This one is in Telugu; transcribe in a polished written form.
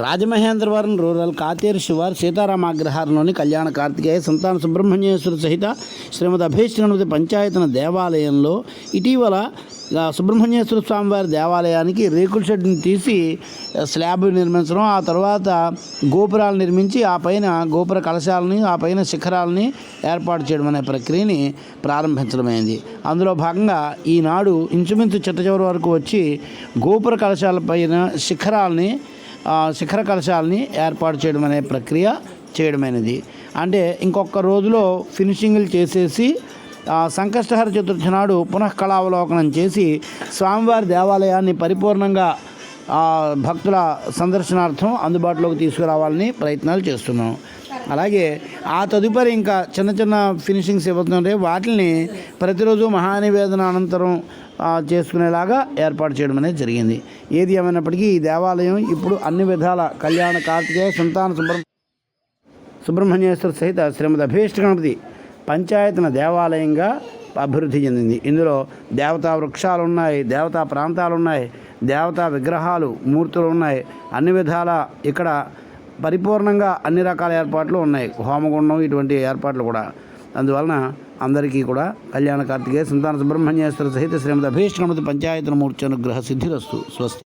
రాజమహేంద్రవరం రూరల్ కాతేరు శివార్ సీతారామాగ్రహారంలోని కళ్యాణ కార్తికేయ సంతాన సుబ్రహ్మణ్యేశ్వర సహిత శ్రీమద్ అభీష్టగణపతి పంచాయతన దేవాలయంలో ఇటీవల సుబ్రహ్మణ్యేశ్వర స్వామివారి దేవాలయానికి రేకుల షెడ్ని తీసి స్లాబ్ నిర్మించడం, ఆ తర్వాత గోపురాలు నిర్మించి ఆ పైన గోపుర కలశాలని ఆ పైన శిఖరాలని ఏర్పాటు చేయడం అనే ప్రక్రియని ప్రారంభించడమైంది. అందులో భాగంగా ఈనాడు ఇంచుమించు చిట్టచివరి వరకు వచ్చి గోపుర కలశాల పైన శిఖర కలశాలని ఏర్పాటు చేయడం అనే ప్రక్రియ చేయడమైనది. అంటే ఇంకొక రోజులో ఫినిషింగ్లు చేసేసి సంకష్టహర చతుర్థి నాడు పునఃకళావలోకనం చేసి స్వామివారి దేవాలయాన్ని పరిపూర్ణంగా భక్తుల సందర్శనార్థం అందుబాటులోకి తీసుకురావాలని ప్రయత్నాలు చేస్తున్నాం. అలాగే ఆ తదుపరి ఇంకా చిన్న చిన్న ఫినిషింగ్స్ ఇవ్వతుంటే వాటిని ప్రతిరోజు మహానివేదన అనంతరం చేసుకునేలాగా ఏర్పాటు చేయడం అనేది జరిగింది. ఏది ఏమైనప్పటికీ ఈ దేవాలయం ఇప్పుడు అన్ని విధాల కళ్యాణ కార్తికేయ సంతాన సుబ్రహ్మణ్యేశ్వర సహిత శ్రీమద్ అభీష్టగణపతి పంచాయతన దేవాలయంగా అభివృద్ధి చెందింది. ఇందులో దేవతా వృక్షాలు ఉన్నాయి, దేవతా ప్రాంతాలు ఉన్నాయి, దేవతా విగ్రహాలు మూర్తులు ఉన్నాయి. అన్ని విధాల ఇక్కడ పరిపూర్ణంగా అన్ని రకాల ఏర్పాట్లు ఉన్నాయి, హోమగుండం ఇటువంటి ఏర్పాట్లు కూడా. అందువలన అందరికీ కూడా కళ్యాణ కార్తికేయ సంతాన సుబ్రహ్మణ్యేశ్వర సహిత శ్రీమద్ అభీష్టగణపతి పంచాయతన మూర్తి అనుగ్రహ సిద్ధిరస్తు. స్వస్తి.